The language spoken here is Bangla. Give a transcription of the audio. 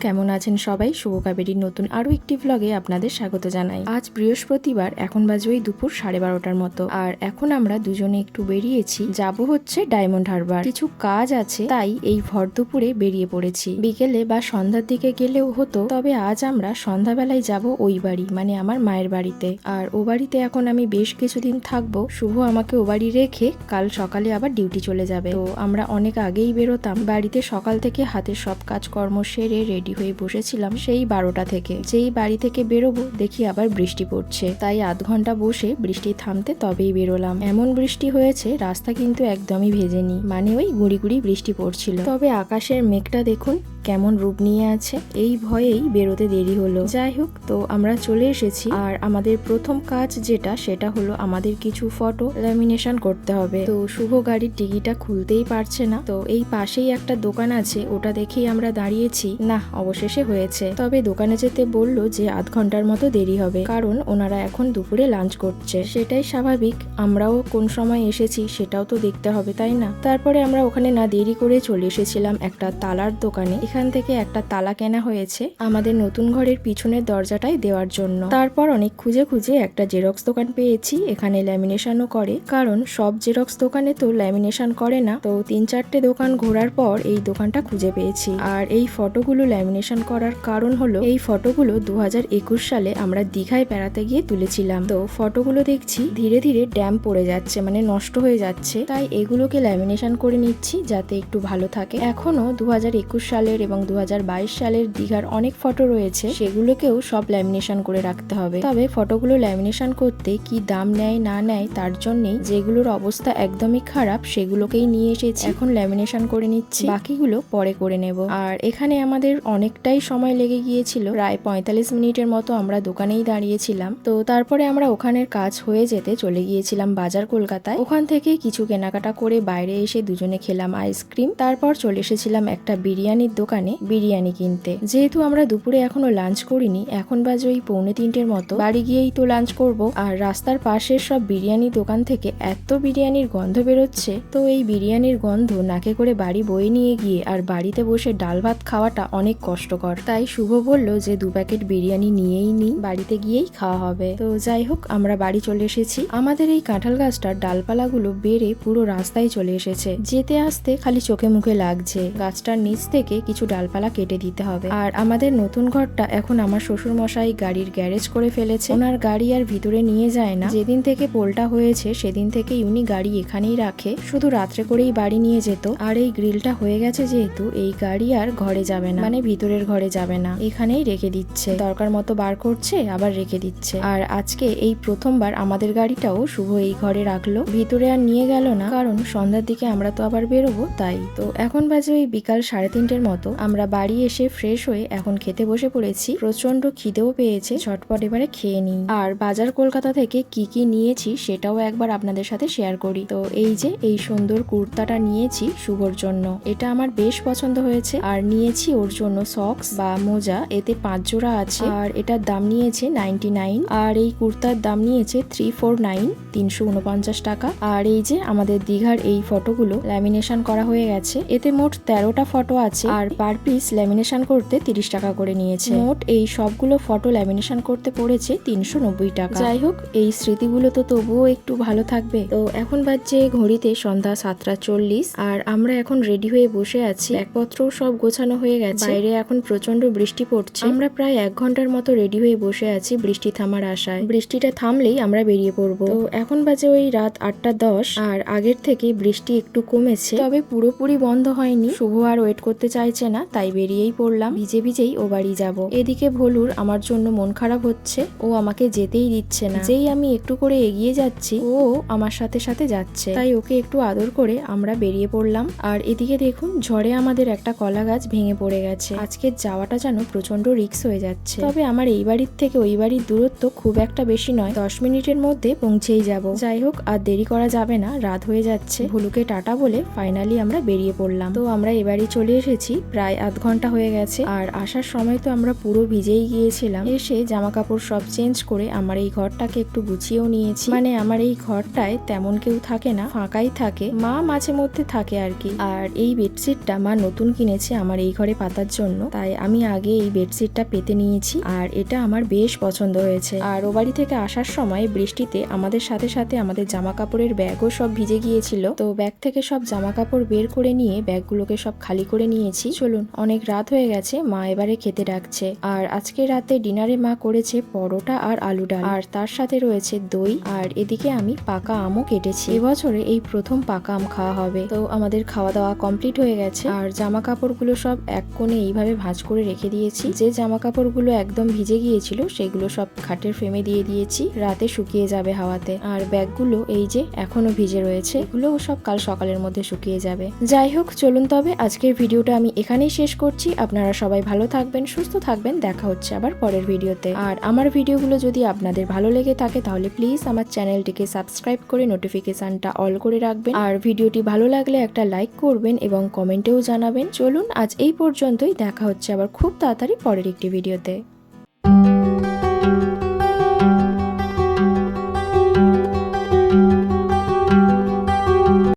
কেমন আছেন সবাই? শুভ কাবেরীর নতুন আরো একটি ব্লগে আপনাদের স্বাগত জানাই। আজ বৃহস্পতিবার, এখন বাজে ওই দুপুর 12:30টার মতো। আর এখন আমরা দুজনে একটু বেরিয়েছি, যাব হচ্ছে ডায়মন্ড হারবার। কিছু কাজ আছে, তাই এই ভর দুপুরে বেরিয়ে পড়েছি। বিকেলে বা সন্ধ্যার দিকে গেলেও হতো, তবে আজ আমরা সন্ধ্যাবেলায় যাব ওই বাড়ি, মানে আমার মায়ের বাড়িতে। আর ও বাড়িতে এখন আমি বেশ কিছুদিন থাকবো। শুভ আমাকে ও বাড়ি রেখে কাল সকালে আবার ডিউটি চলে যাবে। তো আমরা অনেক আগেই বেরোতাম বাড়িতে, সকাল থেকে হাতের সব কাজকর্ম সেরে রেডি হয়ে বসেছিলাম সেই 12টা থেকে। যেই বাড়ি থেকে বেরোবো দেখি আবার বৃষ্টি পড়ছে, তাই আধ ঘন্টা বসে বৃষ্টি থামতে তবেই বেরোলাম। এমন বৃষ্টি হয়েছে, রাস্তা কিন্তু একদমই ভেজেনি, মানে ওই গুড়ি গুড়ি বৃষ্টি পড়ছিল। তবে আকাশের মেঘটা দেখুন কেমন রূপ নিয়ে আছে, এই ভয়েই বেরোতে দেরি হলো। যাই হোক, তো আমরা চলে এসেছি। আর আমাদের প্রথম কাজ যেটা, সেটা হলো আমাদের কিছু ফটো ল্যামিনেশন করতে হবে। তো শুভ গাড়ির ডিগিটা খুলতেই পারছে না, তো এই পাশেই একটা দোকান আছে, ওটা দেখেই আমরা দাঁড়িয়েছি। না, অবশেষে হয়েছে। তবে দোকানে যেতে বললো যে আধ ঘন্টার মতো দেরি হবে, কারণ ওনারা এখন দুপুরে লাঞ্চ করছে। সেটাই স্বাভাবিক, আমরাও কোন সময় এসেছি সেটাও তো দেখতে হবে, তাই না? তারপরে আমরা ওখানে না দেরি করে চলে এসেছিলাম একটা তালার দোকানে। এখান থেকে একটা তালা কেনা হয়েছে আমাদের নতুন ঘরের পিছনের দরজাটাই দেওয়ার জন্য। তারপর অনেক খুঁজে খুঁজে একটা জেরক্স দোকান পেয়েছি, এখানে ল্যামিনেশনও করে। কারণ সব জেরক্স দোকানে তো ল্যামিনেশন করে না, তো 3-4টে দোকান ঘোরার পর এই দোকানটা খুঁজে পেয়েছি। আর এই ফটোগুলো ল্যামিনেশন করার কারণ হলো, এই ফটোগুলো 2021 সালে আমরা দীঘায় বেড়াতে গিয়ে তুলেছিলাম। তো ফটোগুলো দেখছি ধীরে ধীরে ড্যাম পড়ে যাচ্ছে, মানে নষ্ট হয়ে যাচ্ছে, তাই এগুলোকে ল্যামিনেশন করে নিচ্ছি যাতে একটু ভালো থাকে। এখনো 2021 সালের এবং 2022 সালের দীঘার অনেক ফটো রয়েছে, সেগুলোকেও সব ল্যামিনেশন করে রাখতে হবে। তবে ফটোগুলো ল্যামিনেশন করতে কি দাম নেয় না নেয় তার জন্যই যেগুলোর অবস্থা একদমই খারাপ সেগুলোকেই নিয়ে এসেছি, এখন ল্যামিনেশন করে নিচ্ছি, বাকিগুলো পরে করে নেব। আর এখানে আমাদের অনেকটাই সময় লেগে গিয়েছিল, প্রায় 45 মিনিটের মতো আমরা দোকানেই দাঁড়িয়েছিলাম। তো তারপরে আমরা ওখানের কাজ হয়ে যেতে চলে গিয়েছিলাম বাজার কলকাতায়। ওখান থেকে কিছু কেনাকাটা করে বাইরে এসে দুজনে খেলাম আইসক্রিম। তারপর চলে এসেছিলাম একটা বিরিয়ানির দোকানে বিরিয়ানি কিনতে। যেহেতু আমরা দুপুরে এখনো লাঞ্চ করিনি, এখন বাজে ওই 2:45-র মতো, বাড়ি গিয়েই তো লাঞ্চ করব। আর রাস্তার পাশের সব বিরিয়ানি দোকান থেকে এত বিরিয়ানির গন্ধ বেরোচ্ছে, তো এই বিরিয়ানির গন্ধ নাকে করে বাড়ি বয়ে নিয়ে গিয়ে আর বাড়িতে বসে ডাল ভাত খাওয়াটা অনেক কষ্টকর। তাই শুভ বলল যে 2 প্যাকেট বিরিয়ানি নিয়েই নি, বাড়িতে গিয়েই খাওয়া হবে। তো যাই হোক, আমরা বাড়ি চলে এসেছি। আমাদের এই কাঁঠাল গাছটার ডালপালাগুলো বেড়ে পুরো রাস্তায় চলে এসেছে, যেতে আসতে খালি চোখে মুখে লাগছে। গাছটার নিচ থেকে কিছু ডালপালা কেটে দিতে হবে। আর আমাদের নতুন ঘরটা এখন আমার শ্বশুর মশাই গাড়ির গ্যারেজ করে ফেলেছে, ওনার গাড়ি আর ভিতরে নিয়ে যায় না। যেদিন থেকে পোলটা হয়েছে সেদিন থেকে উনি গাড়ি এখানেই রাখে, শুধু রাত্রে করেই বাড়ি নিয়ে যেত। আর এই গ্রিলটা হয়ে গেছে যেহেতু, এই গাড়ি আর ঘরে যাবে না, মানে ভিতরের ঘরে যাবে না, এখানেই রেখে দিচ্ছে, দরকার মতো বার করছে আবার রেখে দিচ্ছে। আর আজকে এই প্রথমবার আমাদের গাড়িটাও শুভ এই ঘরে রাখলো, ভিতরে আর নিয়ে গেল না, কারণ সন্ধ্যার দিকে আমরা তো আবার বেরোবো, তাই। তো এখন বাজে ওই বিকাল 3:30-র মতো। আমরা বাড়ি এসে ফ্রেশ হয়ে এখন খেতে বসে পড়েছি। প্রচন্ড খিদেও পেয়েছে, ঝটপট এবারে খেয়ে নিই। আর বাজার কলকাতা থেকে কি কি নিয়েছি সেটাও একবার আপনাদের সাথে শেয়ার করি। তো এই যে এই সুন্দর কুর্তাটা নিয়েছি শুভর জন্য, এটা আমার বেশ পছন্দ হয়েছে। আর নিয়েছি ওর জন্য সক্স বা মোজা, এতে 5 জোড়া আছে, আর এটার দাম নিয়েছে 99। আর এই কুর্তার দাম নিয়েছে 349, 349 টাকা। আর এই যে আমাদের দীঘার এই ফটোগুলো ল্যামিনেশন করা হয়ে গেছে, এতে মোট 13টা ফটো আছে, আর পার পিস ল্যামিনেশন করতে 30 টাকা করে নিয়েছে। মোট এই সবগুলো ফটো ল্যামিনেশন করতে পড়েছে 390 টাকা। যাই হোক, এই স্মৃতিগুলো তো তবুও একটু ভালো থাকবে। তো এখন বাজছে ঘড়িতে সন্ধ্যা 7:40, আর আমরা এখন রেডি হয়ে বসে আছি। ব্যাগপত্র সব গোছানো হয়ে গেছে, বাইরে এখন প্রচন্ড বৃষ্টি পড়ছে। আমরা প্রায় 1 ঘন্টার মতো রেডি হয়ে বসে আছি বৃষ্টি থামার আশায়। বৃষ্টিটা থামলেই আমরা বেরিয়ে পড়বো। তো এখন বাজে ওই রাত 8:10, আর আগের থেকে বৃষ্টি একটু কমেছে, তবে পুরোপুরি বন্ধ হয়নি। শুভ আর ওয়েট করতে চাইছে না, তাই বেরিয়েই পড়লাম। ভিজে ভিজেই ও বাড়ি যাব। এদিকে ভোলুর আমার জন্য মন খারাপ হচ্ছে, ও আমাকে যেতেই দিচ্ছে না। যেই আমি একটু করে এগিয়ে যাচ্ছি, ও আমার সাথে সাথে যাচ্ছে, তাই ওকে একটু আদর করে আমরা বেরিয়ে পড়লাম। আর এদিকে দেখুন, ঝড়ে আমাদের একটা কলা গাছ ভেঙে পড়ে গেছে। আজকের যাওয়াটা যেন প্রচন্ড রিস্ক হয়ে যাচ্ছে। তবে আমার এই বাড়ির থেকে ওই বাড়ির দূরত্ব খুব একটা বেশি নয়, 10 মিনিটের মধ্যে পৌঁছেই যাব। যাই হোক, আর দেরি করা যাবে না, রাত হয়ে যাচ্ছে। ভুলুকে টাটা বলে ফাইনালি আমরা বেরিয়ে পড়লাম। তো আমরা এবারই চলে এসেছি, প্রায় আধ ঘন্টা হয়ে গেছে। আর আসার সময় তো আমরা পুরো ভিজেই গিয়েছিলাম। এসে জামা কাপড় সব চেঞ্জ করে আমার এই ঘরটাকে একটু গুছিয়েও নিয়েছি, মানে আমার এই ঘরটায় তেমন কেউ থাকে না, ফাঁকাই থাকে, মা মাঝে মধ্যে থাকে আর কি। আর এই বেডশিটটা মা নতুন কিনেছে আমার এই ঘরে পাতার জন্য। জন্য, তাই আমি আগে এই বেডশিটটা পেতে নিয়েছি। আর এটা আমার বেশ পছন্দ হয়েছে। আর ও বাড়ি থেকে আসার সময় বৃষ্টিতে আমাদের সাথে সাথে আমাদের জামা কাপড়ের ব্যাগও সব ভিজে গিয়েছিল। তো ব্যাগ থেকে সব জামা কাপড় বের করে নিয়ে ব্যাগগুলোকে সব খালি করে নিয়েছি। চলুন, অনেক রাত হয়ে গেছে, মা এবারে খেতে ডাকছে। আর আজকে রাতে ডিনারে মা করেছে পরোটা আর আলু ডাল, আর তার সাথে রয়েছে দই, আর এদিকে আমি পাকা আমও কেটেছি। এবছরে এই প্রথম পাকা আম খাওয়া হবে। তো আমাদের খাওয়া দাওয়া কমপ্লিট হয়ে গেছে। আর জামা কাপড়গুলো সব এক কোণে এইভাবে ভাঁজ করে রেখে দিয়েছি। যে জামা কাপড়গুলো একদম ভিজে গিয়েছিল সেগুলো সব খাটের ফ্রেমে দিয়ে দিয়েছি, রাতে শুকিয়ে যাবে হাওয়াতে। আর ব্যাগগুলো এই যে এখনো ভিজে রয়েছে, এগুলোও সব কাল সকালের মধ্যে শুকিয়ে যাবে। যাই হোক, চলুন তবে আজকের ভিডিওটা আমি এখানেই শেষ করছি। আপনারা সবাই ভালো থাকবেন, সুস্থ থাকবেন। দেখা হচ্ছে আবার পরের ভিডিওতে। আর আমার ভিডিওগুলো যদি আপনাদের ভালো লেগে থাকে তাহলে প্লিজ আমার চ্যানেলটিকে সাবস্ক্রাইব করে নোটিফিকেশনটা অল করে রাখবেন। আর ভিডিওটি ভালো লাগলে একটা লাইক করবেন এবং কমেন্টেও জানাবেন। চলুন আজ এই পর্যন্তই, দেখা হচ্ছে আবার খুব তাড়াতাড়ি পরের একটি ভিডিওতে।